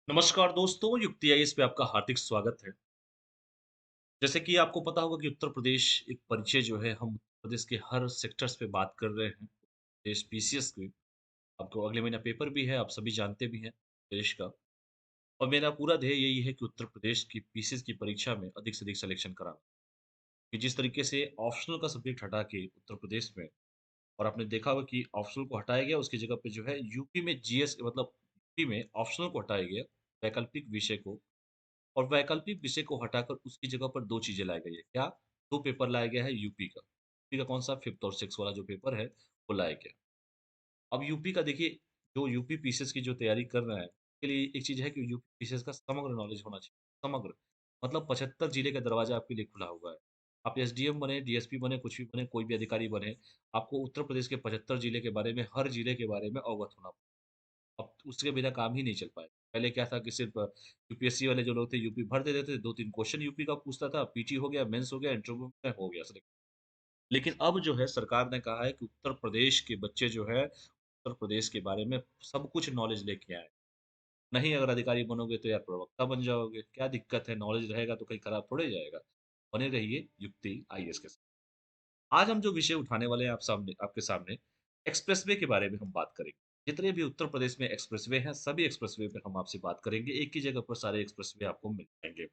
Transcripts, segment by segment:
नमस्कार दोस्तों, युक्ति आईएएस पे आपका हार्दिक स्वागत है। जैसे कि आपको पता होगा कि उत्तर प्रदेश एक परिचय जो है हम उत्तर प्रदेश के हर सेक्टर्स पे बात कर रहे हैं। देश पीसीएस की आपको अगले महीना पेपर भी है, आप सभी जानते भी हैं देश का। और मेरा पूरा ध्येय यही है कि उत्तर प्रदेश की पीसीएस की परीक्षा में अधिक से अधिक सिलेक्शन कराना। कि जिस तरीके से ऑप्शनल का सब्जेक्ट हटा के उत्तर प्रदेश में और आपने देखा होगा कि ऑप्शनल को हटाया गया, उसकी जगह पे जो है यूपी में जीएस मतलब यूपी में ऑप्शनल को हटाया गया, वैकल्पिक विषय को और वैकल्पिक विषय को हटाकर उसकी जगह पर 2 चीज़ें लाई गई है। क्या? 2 पेपर लाया गया है यूपी का। यूपी का कौन-सा 5th और 6th वाला जो पेपर है, वो लाया गया। अब यूपी का देखिए, जो यूपी पीसीएस की जो तैयारी कर रहा है, उसके लिए एक चीज़ है कि यूपी पीसीएस का समग्र नॉलेज होना चाहिए। समग्र, मतलब 75 जिले का दरवाज़ा आपके लिए खुला हुआ है। आप एसडीएम बने, डीएसपी बने, कुछ भी बने, कोई भी अधिकारी बने, आपको उत्तर प्रदेश के 75 जिले के बारे में, हर जिले के बारे में अवगत होना अब उसके बिना काम ही नहीं चल पाएगा। पहले क्या था कि सिर्फ़ यूपीएससी वाले जो लोग थे यूपी भर देते थे, 2-3 क्वेश्चन यूपी का पूछता था, पीटी हो गया, मेंस हो गया, इंटरव्यू में हो गया सिलेक्ट। लेकिन अब जो है सरकार ने कहा है कि उत्तर प्रदेश के बच्चे जो है, उत्तर प्रदेश के बारे में सब कुछ नॉलेज लेके आएँ। नहीं अगर अधिकारी बनोगे तो यार प्रवक्ता बन जाओगे, क्या दिक्कत है? नॉलेज रहेगा तो कहीं खराब थोड़े जाएगा। बने रहिए युक्ति आईएएस के साथ। आज हम जो विषय उठाने वाले हैं आपके सामने एक्सप्रेसवे के बारे में हम बात करेंगे। जितने भी उत्तर प्रदेश में एक्सप्रेसवे हैं, सभी एक्सप्रेसवे पे हम आपसे बात करेंगे। एक ही जगह पर सारे एक्सप्रेसवे आपको मिल जाएँगे।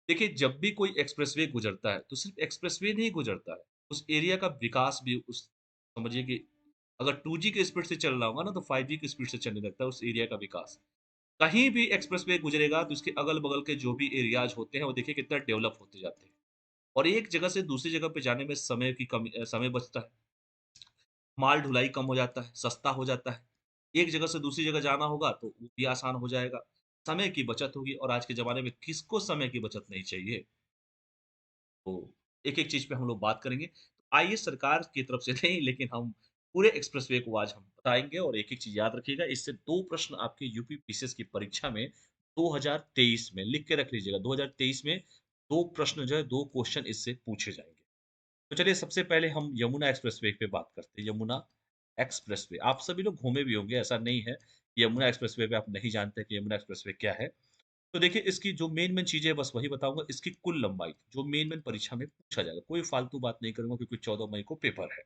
देखिए, जब भी कोई एक्सप्रेसवे गुजरता है, तो सिर्फ एक्सप्रेसवे नहीं गुजरता है, उस एरिया का विकास भी उस समझिए कि अगर 2G की स्पीड से चल रहा होगा ना, तो 5G की स्पीड से चलने लगता है उस एरिया का विकास। कहीं भी एक्सप्रेसवे गुजरेगा, तो उसके अगल-बगल के जो भी एरियाज़ होते हैं, वो देखिए कितना डेवलप होते जाते हैं। और एक जगह से दूसरी जगह पे जाने में समय बचता है। माल ढुलाई कम हो जाता है, सस्ता हो जाता है। एक जगह से दूसरी जगह जाना होगा तो वो भी आसान हो जाएगा। समय की बचत होगी और आज के ज़माने में किसको समय की बचत नहीं चाहिए? तो एक-एक चीज़ पे हम लोग बात करेंगे। तो आइए सरकार की तरफ से नहीं लेकिन हम पूरे एक्सप्रेसवे को आज हम बताएँगे और एक-एक चीज़ याद रखिएगा इससे 2 प्रश्न आपके यूपी पीसीएस की परीक्षा में 2023 में लिख के रख लीजिएगा 2023 में 2 प्रश्न जो है 2 क्वेश्चन इससे पूछे जाएँगे। तो चलिए सबसे पहले हम यमुना एक्सप्रेसवे पे बात करते हैं। यमुना एक्सप्रेसवे आप सभी लोग घूमे भी होंगे, ऐसा नहीं है कि यमुना एक्सप्रेसवे पे आप नहीं जानते कि यमुना एक्सप्रेसवे क्या है। तो देखिए इसकी जो मेन चीज़ें है बस वही बताऊँगा, इसकी कुल लंबाई जो मेन परीक्षा में पूछा जाएगा। कोई फालतू बात नहीं करूँगा क्योंकि 14 मई को पेपर है।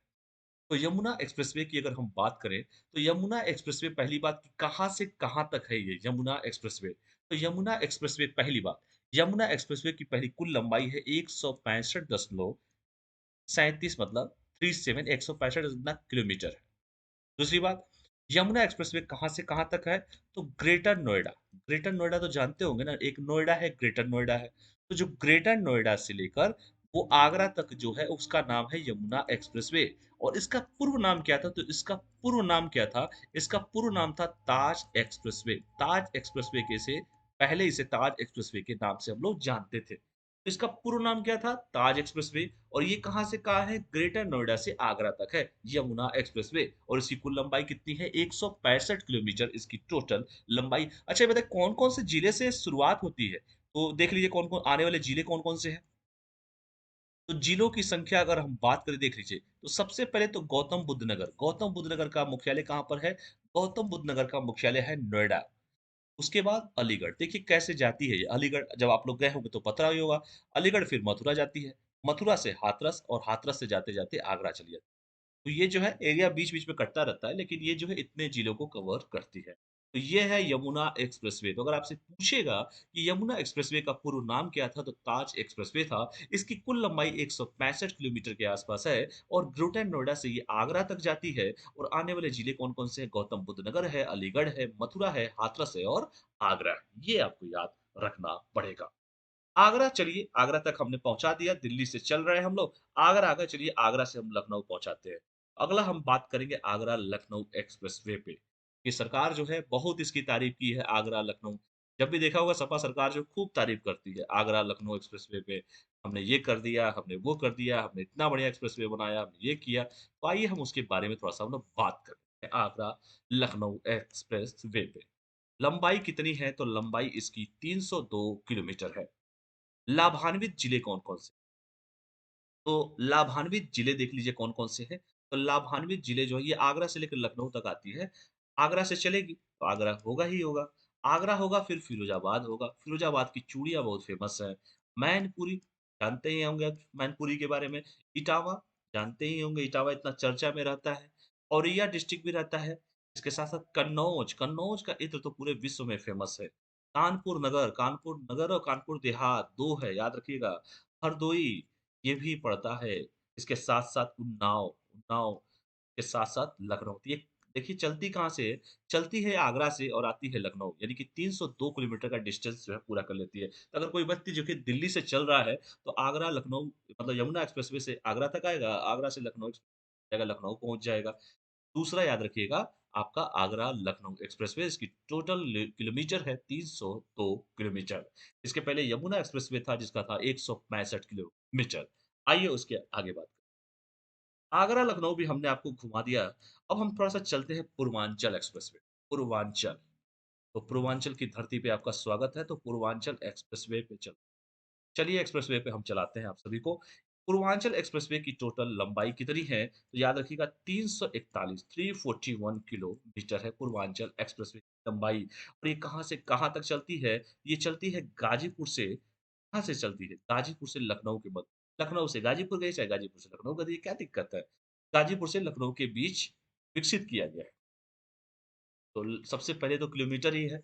तो यमुना एक्सप्रेसवे की अगर हम बात करें, तो यमुना एक्सप्रेसवे पहली बात कि कहाँ से कहाँ तक है ये यमुना एक्सप्रेसवे? तो यमुना एक्सप्रेसवे पहली बात, यमुना एक्सप्रेसवे की पहली कुल लंबाई है 165.37 मतलब 165 किलोमीटर है। दूसरी बात, यमुना एक्सप्रेसवे कहाँ से कहाँ तक है? तो ग्रेटर नोएडा तो जानते होंगे ना, एक नोएडा है, ग्रेटर नोएडा है। तो जो ग्रेटर नोएडा से लेकर वो आगरा तक जो है उसका नाम है यमुना एक्सप्रेसवे और इसका पूर्व नाम क्या था? तो इसका पूर्व नाम क्या था? इसका पूर्व नाम था ताज एक्सप्रेसवे। ताज एक्सप्रेसवे के से पहले इसे ताज एक्सप्रेसवे के नाम से हम लोग जानते थे। तो इसका पूर्व नाम क्या था? ताज एक्सप्रेसवे और ये कहाँ से कहाँ है? ग्रेटर नोएडा से आगरा तक है, यमुना एक्सप्रेसवे और इसकी कुल लंबाई कितनी है? 165 किलोमीटर इसकी टोटल लंबाई। अच्छा ये बताइए कौन-कौन से जिले से शुरुआत होती है? तो देख लीजिए कौन-कौन आने वाले जिले कौन-कौन से हैं? तो जिलों की संख्या अगर हम बात करें देख लीजिए, तो सबसे पहले तो गौतम बुद्ध नगर। गौतम बुद्ध नगर का मुख्यालय कहाँ पर है? गौतम बुद्ध नगर का मुख्यालय है नोएडा। उसके बाद अलीगढ़, देखिए कैसे जाती है ये अलीगढ़ जब आप लोग गए होंगे तो पता ही होगा। अलीगढ़ फिर मथुरा जाती है, मथुरा से हाथरस और हाथरस से जाते-जाते आगरा चली जाती है। तो ये जो है एरिया बीच-बीच में कटता रहता है, लेकिन ये जो है इतने जिलों को कवर करती है। तो ये है यमुना एक्सप्रेसवे। तो अगर आपसे पूछेगा कि यमुना एक्सप्रेसवे का पूर्व नाम क्या था? तो ताज एक्सप्रेसवे था। इसकी कुल लंबाई 165 किलोमीटर के आसपास है और ग्रेटर नोएडा से ये आगरा तक जाती है और आने वाले जिले कौन-कौन से हैं? गौतम बुद्ध नगर है, अलीगढ़ है, मथुरा है, हाथरस है और आगरा है। ये आपको याद रखना पड़ेगा। आगरा चलिए, आगरा तक हमने पहुँचा दिया, दिल्ली से चल रहे हैं हम लोग, आगरा आ गए चलिए आगरा से हम लखनऊ पहुँचाते हैं। अगला हम बात करेंगे आगरा-लखनऊ एक्सप्रेसवे पे। ये सरकार जो है बहुत इसकी तारीफ़ की है आगरा-लखनऊ। जब भी देखा होगा सपा सरकार जो खूब तारीफ़ करती है आगरा-लखनऊ एक्सप्रेसवे पे। हमने ये कर दिया, हमने वो कर दिया, हमने इतना बढ़िया एक्सप्रेसवे बनाया, हमने ये किया। तो आइए हम उसके बारे में थोड़ा-सा हम लोग बात करते हैं आगरा-लखनऊ एक्सप्रेसवे पे। लंबाई कितनी है? तो लंबाई इसकी 302 किलोमीटर है। लाभान्वित जिले कौन-कौन से? तो लाभान्वित जिले देख लीजिए कौन-कौन से हैं। तो लाभान्वित जिले जो है ये आगरा से लेकर लखनऊ तक आती है। आगरा से चलेगी तो आगरा होगा ही होगा। आगरा होगा फिर फिरोज़ाबाद होगा, फिरोज़ाबाद की चूड़ियाँ बहुत फ़ेमस हैं। मैनपुरी, जानते ही होंगे आप मैनपुरी के बारे में। इटावा, जानते ही होंगे इटावा इतना चर्चा में रहता है। औरैया डिस्ट्रिक्ट भी रहता है। इसके साथ-साथ कन्नौज, कन्नौज का इत्र तो पूरे विश्व में फ़ेमस है। कानपुर नगर और कानपुर देहात 2 है, याद रखिएगा। हरदोई, ये भी पड़ता है। इसके साथ-साथ उन्नाव, उन्नाव के साथ-साथ लखनऊ। तो ये देखिए चलती कहाँ से है? चलती है आगरा से और आती है लखनऊ, यानी कि 302 किलोमीटर का डिस्टेंस जो है पूरा कर लेती है। तो अगर कोई व्यक्ति जो कि दिल्ली से चल रहा है, तो आगरा लखनऊ मतलब यमुना एक्सप्रेसवे से आगरा तक आएगा, आगरा से लखनऊ जाएगा, लखनऊ पहुँच जाएगा। दूसरा याद रखिएगा आपका आगरा-लखनऊ एक्सप्रेसवे इसकी टोटल किलोमीटर है 302 किलोमीटर। इसके पहले यमुना एक्सप्रेसवे था जिसका था 165 किलोमीटर। आइए उसके आगे बात आगरा लखनऊ भी हमने आपको घुमा दिया। अब हम थोड़ा-सा चलते हैं पूर्वांचल एक्सप्रेसवे। पूर्वांचल, तो पूर्वांचल की धरती पे आपका स्वागत है, तो पूर्वांचल एक्सप्रेसवे पे चलिए एक्सप्रेसवे पे हम चलाते हैं आप सभी को। पूर्वांचल एक्सप्रेसवे की टोटल लंबाई कितनी है? तो याद रखिएगा 341 341 किलोमीटर है पूर्वांचल एक्सप्रेसवे की लंबाई। और ये कहाँ से कहाँ तक चलती है? ये चलती है गाजीपुर से कहाँ से चलती है? गाजीपुर से लखनऊ के मध्य लखनऊ से गाजीपुर गई, चाहे गाजीपुर से लखनऊ गई, क्या दिक्कत है? गाजीपुर से लखनऊ के बीच विकसित किया गया है। तो सबसे पहले तो किलोमीटर ही है।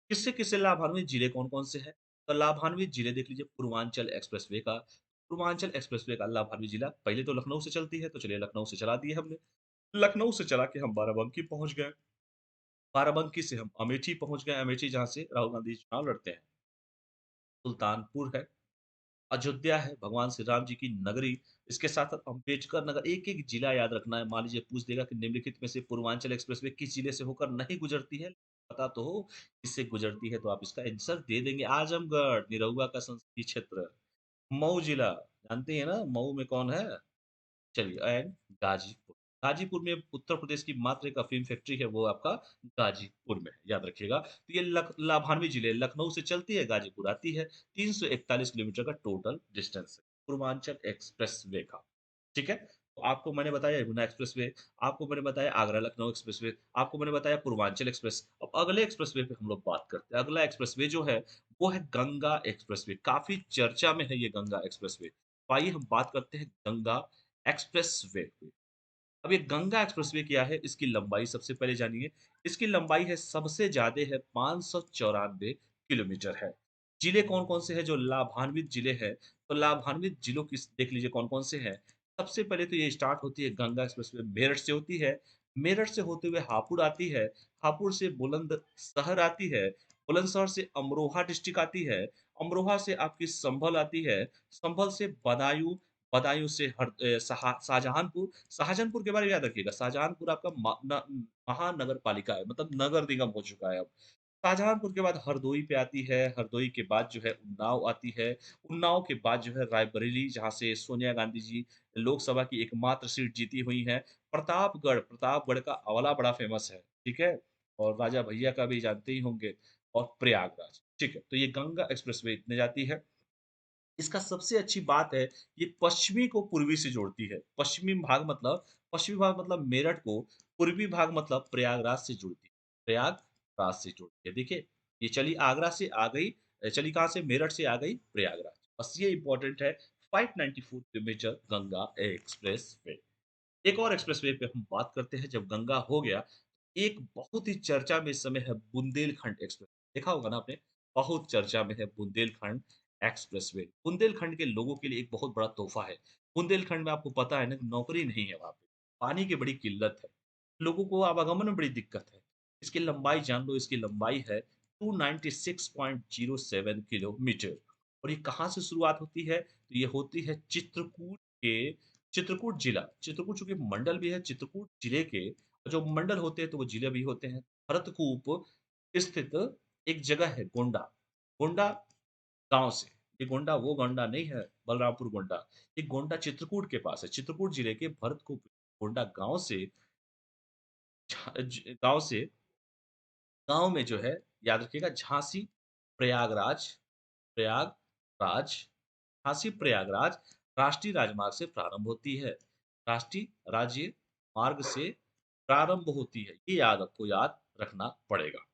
किससे-किससे लाभान्वित जिले कौन-कौन से हैं? तो लाभान्वित जिले देख लीजिए पूर्वांचल एक्सप्रेसवे का। पूर्वांचल एक्सप्रेसवे का लाभान्वित जिला पहले तो लखनऊ से चलती है, तो चलिए लखनऊ से चला दिए हमने। लखनऊ से चला के हम बाराबंकी पहुँच गए। बाराबंकी से हम अमेठी पहुँच गए, अमेठी जहाँ से राहुल गांधी चुनाव लड़ते हैं। सुल्तानपुर है, अयोध्या है, भगवान श्री राम जी की नगरी। इसके साथ-साथ अम्बेडकर नगर, एक-एक जिला याद रखना है। मान लीजिए पूछ देगा कि निम्नलिखित में से पूर्वांचल एक्सप्रेसवे किस जिले से होकर नहीं गुजरती है? पता तो हो किससे गुजरती है, तो आप इसका आंसर दे देंगे। आजमगढ़, निरहुआ का संसदीय क्षेत्र। मऊ जिला, जानते हैं ना मऊ में कौन है? चलिए एंड गाजीपुर। गाजीपुर में उत्तर प्रदेश की मात्र एक अफ़ीम फैक्ट्री है, वो आपका गाजीपुर में है, याद रखिएगा। तो ये लाभान्वित जिले लखनऊ से चलती है, गाजीपुर आती है। 341 किलोमीटर का टोटल डिस्टेंस है, पूर्वांचल एक्सप्रेसवे का। ठीक है? तो आपको मैंने बताया यमुना एक्सप्रेसवे, आपको मैंने बताया आगरा-लखनऊ एक्सप्रेसवे, आपको मैंने बताया पूर्वांचल एक्सप्रेस। अब अगले एक्सप्रेसवे पे हम लोग बात करते हैं। अगला एक्सप्रेसवे जो है, वो है गंगा एक्सप्रेसवे। काफ़ी चर्चा में है ये गंगा एक्सप्रेसवे। तो आइए हम बात करते हैं गंगा एक्सप्रेसवे पे। अब ये गंगा एक्सप्रेसवे क्या है? इसकी लंबाई सबसे पहले जानिए। इसकी लंबाई है सबसे ज़्यादा है 594 किलोमीटर है। जिले कौन-कौन से हैं जो लाभान्वित जिले हैं? तो लाभान्वित जिलों की देख लीजिए कौन-कौन से हैं। सबसे पहले तो ये स्टार्ट होती है गंगा एक्सप्रेसवे मेरठ से होती है। मेरठ से होते हुए हापुड़ आती है। हापुड़ से बुलंदशहर आती है। बुलंदशहर से अमरोहा डिस्ट्रिक्ट आती है। अमरोहा से आपकी संभल आती है। संभल से बदायूं बदायूं से शाहजहानपुर शाहजहानपुर के बारे में याद रखिएगा शाहजहानपुर आपका महानगर पालिका है मतलब नगर निगम हो चुका है अब शाहजहानपुर के बाद हरदोई पे आती है हरदोई के बाद जो है उन्नाव आती है उन्नाव के बाद जो है रायबरेली जहाँ से सोनिया गांधी जी लोकसभा की एकमात्र सीट जीती हुई है प्रतापगढ़ का आंवला बड़ा फेमस है ठीक है और राजा भैया का भी जानते ही होंगे और प्रयागराज ठीक है तो ये गंगा एक्सप्रेसवे इतने जाती है इसका सबसे अच्छी बात है, ये पश्चिमी को पूर्वी से जोड़ती है। पश्चिमी भाग मतलब मेरठ को, पूर्वी भाग मतलब प्रयागराज से जोड़ती है। प्रयागराज से जोड़ती है। देखिए, ये चली आगरा से आ गई चली कहाँ से? मेरठ से आ गई प्रयागराज। बस ये इम्पोर्टेंट है, 594 किलोमीटर गंगा एक्सप्रेसवे। एक और एक्सप्रेसवे पे हम बात करते हैं, जब गंगा हो गया, एक बहुत ही चर्चा में इस समय है बुंदेलखंड एक्सप्रेस। देखा होगा ना आपने? बहुत चर्चा में है बुंदेलखंड एक्सप्रेसवे। बुंदेलखंड के लोगों के लिए एक बहुत बड़ा तोहफ़ा है। बुंदेलखंड में आपको पता है ना कि नौकरी नहीं है वहाँ पे। पानी की बड़ी किल्लत है। लोगों को आवागमन में बड़ी दिक्कत है। इसकी लंबाई जान लो, इसकी लंबाई है 296.07 किलोमीटर और ये कहाँ से शुरुआत होती है? तो ये होती है के चित्रकूट चूँकि मंडल भी है, चित्रकूट जिले के जो मंडल होते हैं, तो वो जिले भी होते हैं। भरतकूप स्थित एक जगह है गोंडा, गोंडा गाँव से। ये गोंडा वो गोंडा नहीं है, बलरामपुर गोंडा। ये गोंडा चित्रकूट के पास है। चित्रकूट जिले के भरतकूप गोंडा गाँव से गाँव में जो है याद रखिएगा झांसी, प्रयागराज प्रयागराज झांसी प्रयागराज राष्ट्रीय राजमार्ग से प्रारंभ होती है। राष्ट्रीय राज्य मार्ग से प्रारंभ होती है। ये याद आपको याद रखना पड़ेगा।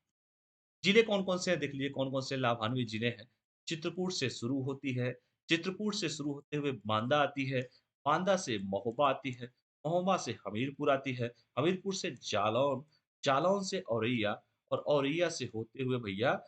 जिले कौन-कौन से हैं देख लीजिए कौन-कौन से लाभान्वित जिले हैं। चित्रकूट से शुरू होती है, चित्रकूट से शुरू होते हुए बांदा आती है, बांदा से महोबा आती है, महोबा से हमीरपुर आती है, हमीरपुर से जालौन, जालौन से औरैया और औरैया से होते हुए भैया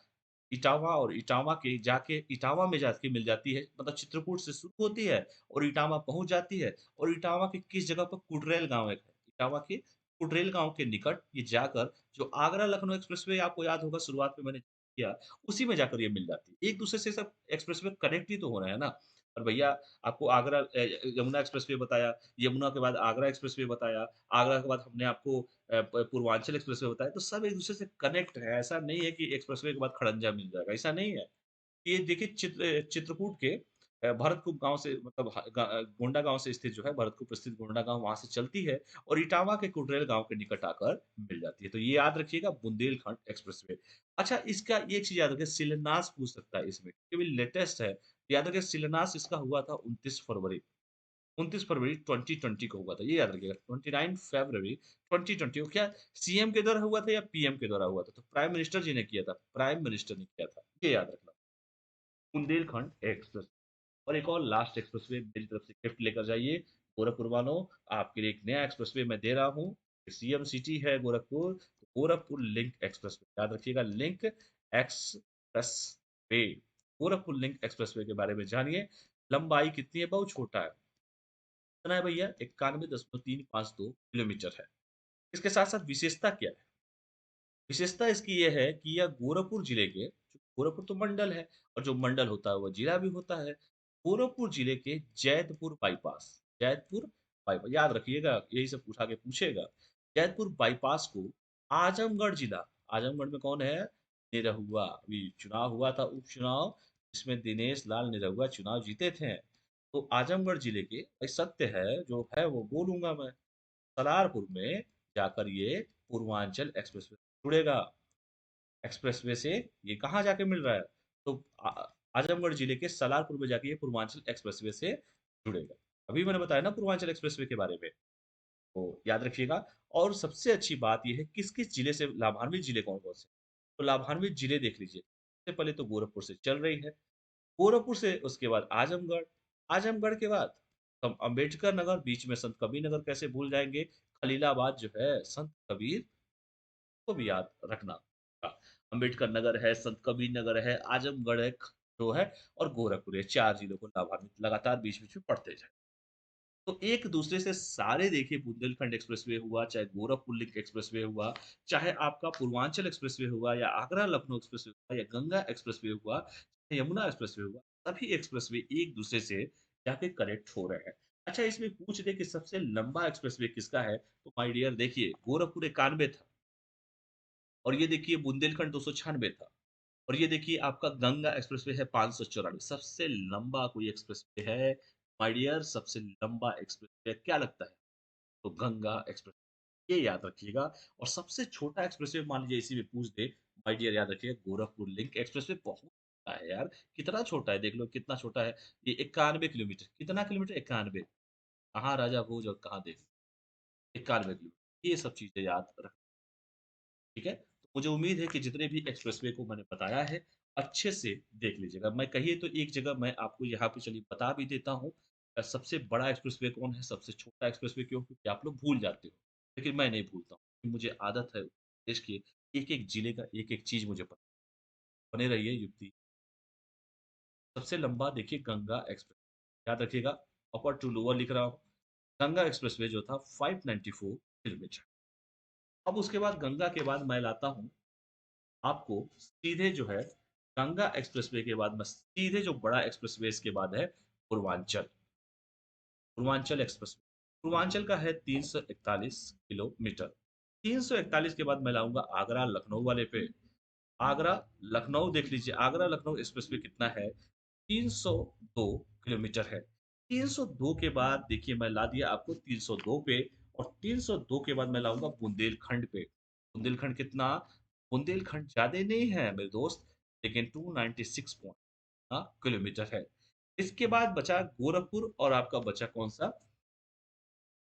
इटावा और इटावा के जाके इटावा में जाके मिल जाती है मतलब चित्रकूट से शुरू होती है और इटावा पहुँच जाती है और इटावा के किस जगह पर कुटरेल गाँव है। इटावा के कुटरेल गाँव के निकट ये जाकर जो आगरा-लखनऊ एक्सप्रेसवे आपको याद होगा शुरुआत में मैंने किया, उसी में जाकर ये मिल जाती है। एक दूसरे से सब एक्सप्रेसवे कनेक्ट ही तो हो रहे हैं ना। और भैया आपको आगरा यमुना एक्सप्रेसवे बताया, यमुना के बाद आगरा एक्सप्रेसवे बताया, आगरा के बाद हमने आपको प पूर्वांचल एक्सप्रेसवे बताया, तो सब एक-दूसरे से कनेक्ट है। ऐसा नहीं है कि एक्सप्रेसवे के बाद खड़ंजा मिल जाएगा, ऐसा नहीं है। ये देखिए चित्रकूट के भरतकूप गाँव से मतलब गोंडा गाँव से स्थित जो है भरतकूप स्थित गोंडा गाँव वहाँ से चलती है और इटावा के कुटरेल गाँव के निकट आकर मिल जाती है। तो ये याद रखिएगा बुंदेलखंड एक्सप्रेसवे। अच्छा इसका ये चीज़ याद रखिए शिलान्यास पूछ सकता है इसमें, ये भी लेटेस्ट है। याद रखिए शिलान्यास इसका हुआ था 29 फरवरी 2020 को हुआ था, ये याद रखिएगा 29 फरवरी 2020 को क्या सीएम के द्वारा हुआ था या पीएम के द्वारा हुआ था? तो प्राइम मिनिस्टर जी ने किया था, प्राइम मिनिस्टर ने किया था, ये याद रखना। बुंदेलखंड एक्सप्रेस और एक और लास्ट एक्सप्रेसवे मेरी तरफ से गिफ्ट लेकर जाइए। गोरखपुर वालों, आपके लिए एक नया एक्सप्रेसवे मैं दे रहा हूँ। सीएम सिटी है गोरखपुर, तो गोरखपुर लिंक एक्सप्रेसवे याद रखिएगा link expressway. Gorakhpur link expressway के बारे में जानिए। लंबाई कितनी है? बहुत छोटा है। कितना है भैया? 91.352 किलोमीटर है। इसके साथ-साथ विशेषता क्या है? विशेषता इसकी ये है कि यह गोरखपुर जिले के गोरखपुर तो मंडल है और जो मंडल होता है वो जिला भी होता है। गोरखपुर जिले के जैतपुर बाईपास याद रखिएगा यही सब उठा के पूछेगा। जैतपुर बाईपास को आजमगढ़ जिला आजमगढ़ में कौन है? निरहुआ। अभी चुनाव हुआ था उपचुनाव जिसमें दिनेश लाल निरहुआ चुनाव जीते थे। तो आजमगढ़ जिले के भाई सत्य है जो है वो बोलूंगा मैं। सलारपुर में जाकर ये पूर्वांचल एक्सप्रेसवे जुड़ेगा। एक्सप्रेसवे से ये कहाँ जाके मिल रहा है? तो आजमगढ़ जिले के सलारपुर में जाके ये पूर्वांचल एक्सप्रेसवे से जुड़ेगा। अभी मैंने बताया ना पूर्वांचल एक्सप्रेसवे के बारे में, तो याद रखिएगा। और सबसे अच्छी बात ये है किस-किस जिले से लाभान्वित जिले कौन-कौन से? तो लाभान्वित जिले देख लीजिए। सबसे पहले तो गोरखपुर से चल रही है। गोरखपुर से उसके बाद आजमगढ़, आजमगढ़ के बाद अम्बेडकर नगर, बीच में संत कबीर नगर कैसे भूल जाएँगे? खलीलाबाद जो है संत कबीर को भी याद रखना। अम्बेडकर नगर है, संत कबीर नगर है, आजमगढ़ है जो है और गोरखपुर है। 4 जिलों को लाभान्वित लगातार बीच-बीच में पढ़ते जाएँ। तो एक दूसरे से सारे देखिए बुंदेलखंड एक्सप्रेसवे हुआ, चाहे गोरखपुर लिंक एक्सप्रेसवे हुआ, चाहे आपका पूर्वांचल एक्सप्रेसवे हुआ या आगरा लखनऊ एक्सप्रेसवे हुआ या गंगा एक्सप्रेसवे हुआ, यमुना एक्सप्रेसवे हुआ, सभी एक्सप्रेसवे एक दूसरे से जाके कनेक्ट हो रहे हैं। अच्छा इसमें पूछ दे कि सबसे लंबा एक्सप्रेसवे किसका है? तो माय डियर देखिए गोरखपुर 91 था और ये देखिए बुंदेलखंड 296 था। और ये देखिए आपका गंगा एक्सप्रेसवे है 594 सबसे लंबा कोई एक्सप्रेसवे है माय डियर सबसे लंबा एक्सप्रेसवे क्या लगता है? तो गंगा एक्सप्रेस ये याद रखिएगा और सबसे छोटा एक्सप्रेसवे मान लीजिए इसी में पूछ दे माय डियर याद रखिएगा गोरखपुर लिंक एक्सप्रेसवे बहुत छोटा है यार कितना छोटा है देख लो कितना छोटा है ये 91 किलोमीटर कितना किलोमीटर 91 कहाँ राजा भोज और कहाँ देव 91 किलोमीटर ये सब चीजें याद रख ठीक है? तो मुझे उम्मीद है कि जितने भी एक्सप्रेसवे को मैंने बताया है, अच्छे से देख लीजिएगा। मैं कहिए तो एक जगह मैं आपको यहाँ पे चलिए बता भी देता हूँ सबसे बड़ा एक्सप्रेसवे कौन है, सबसे छोटा एक्सप्रेसवे क्यों? क्योंकि आप लोग भूल जाते हो, लेकिन मैं नहीं भूलता हूँ। मुझे आदत है देश की एक-एक जिले का एक-एक चीज़ मुझे पता बने रहिए युक्ति सबसे लंबा देखिए गंगा एक्सप्रेस याद रखिएगा अपर टू लोअर लिख रहा हूँ। गंगा एक्सप्रेसवे जो था 594 किलोमीटर। अब उसके बाद गंगा के बाद मैं लाता हूँ आपको सीधे जो है गंगा एक्सप्रेसवे के बाद में सीधे जो बड़ा एक्सप्रेसवे इसके बाद है पूर्वांचल पूर्वांचल एक्सप्रेस पूर्वांचल का है 341 किलोमीटर 341 के बाद मैं लाऊंगा आगरा लखनऊ वाले पे आगरा लखनऊ देख लीजिए आगरा लखनऊ एक्सप्रेसवे कितना है 302 किलोमीटर है 302 के बाद देखिए मैं ला दिया आपको 302 पे और 302 के बाद मैं लाऊंगा बुंदेलखंड पे बुंदेलखंड कितना बुंदेलखंड ज्यादा नहीं है मेरे दोस्त लेकिन 296 किलोमीटर है इसके बाद बचा गोरखपुर और आपका बचा कौन सा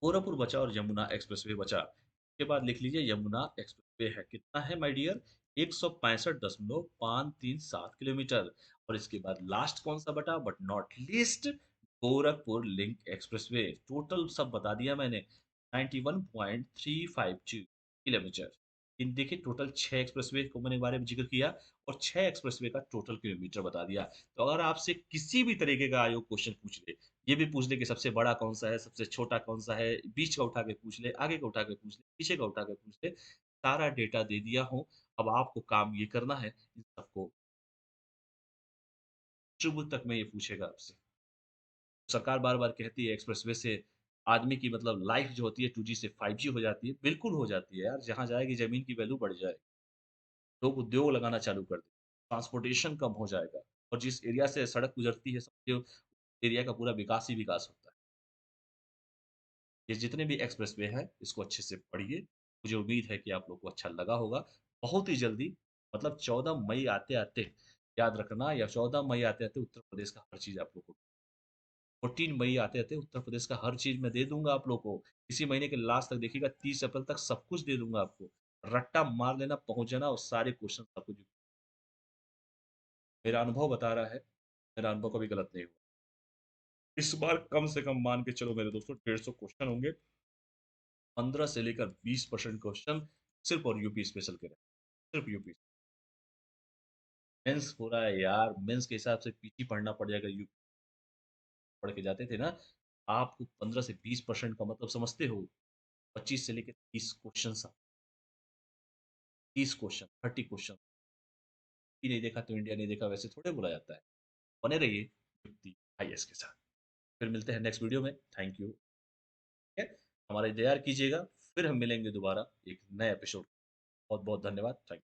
गोरखपुर बचा और यमुना एक्सप्रेसवे बचा। उसके बाद लिख लीजिए यमुना एक्सप्रेसवे है कितना है माय डियर 165.537 किलोमीटर। और इसके बाद लास्ट कौन सा बटा, but not least, Gorakhpur link expressway. Total सब बता दिया मैंने, 91.352 किलोमीटर। इन देखिए टोटल 6 एक्सप्रेसवे को मैंने बारे में जिक्र किया, और 6 एक्सप्रेसवे का टोटल किलोमीटर बता दिया। तो अगर आपसे किसी भी तरीके का आयोग क्वेश्चन पूछ ले, ये भी पूछ ले कि सबसे बड़ा कौन सा है, सबसे छोटा कौन सा है, बीच का उठा के पूछ ले, आगे का उठा के पूछ ले, पीछे का उठा के पूछ ले, सारा डेटा दे दिया हो। अब आपको काम ये करना है, इन सबको शुभ तक में ये पूछेगा आपसे। सरकार बार-बार कहती है एक्सप्रेसवे से आदमी की मतलब लाइफ जो होती है 2G से 5G हो जाती है। बिल्कुल हो जाती है यार, जहाँ जाएगी ज़मीन की वैल्यू बढ़ जाएगी। लोग उद्योग लगाना चालू कर दें, ट्रांसपोर्टेशन कम हो जाएगा, और जिस एरिया से सड़क गुजरती है समझिए एरिया का पूरा विकास ही विकास होता है। ये जितने भी एक्सप्रेसवे हैं, इसको अच्छे से पढ़िए। मुझे उम्मीद है कि आप लोग को अच्छा लगा होगा। बहुत ही जल्दी, मतलब 14 मई आते-आते, याद रखना, या 14 मई आते-आते उत्तर प्रदेश का हर चीज़ आप लोग को, 14 मई आते-आते उत्तर प्रदेश का हर चीज़ मैं दे दूँगा आप लोग को। इसी महीने के लास्ट तक देखिएगा, 30 अप्रैल तक सब कुछ दे दूँगा आपको। रट्टा मार लेना, पहुँच जाना, और सारे क्वेश्चन आपको जो मेरा अनुभव बता रहा है, मेरा अनुभव कभी गलत नहीं हुआ। इस बार कम से कम मान के चलो मेरे दोस्तों, 150 क्वेश्चन होंगे। 15 से लेकर 20% क्वेश्चन सिर्फ और यूपी स्पेशल के रहे, सिर्फ यूपी। मेंस पूरा है यार, मेंस के हिसाब से पीटी पढ़ना पड़ जाएगा। यूपी पढ़ के जाते थे ना, आपको 15 से 20% का मतलब समझते हो? 25 से लेकर 30 क्वेश्चन, 30 क्वेश्चन, 30 क्वेश्चन। नहीं देखा तो इंडिया नहीं देखा, वैसे थोड़े बोला जाता है। बने रहिए युक्ति आईएएस के साथ। फिर मिलते हैं नेक्स्ट वीडियो में। Thank you. ठीक है, हमारा इंतजार कीजिएगा। फिर हम मिलेंगे दोबारा एक नए एपिसोड। बहुत बहुत धन्यवाद। Thank you.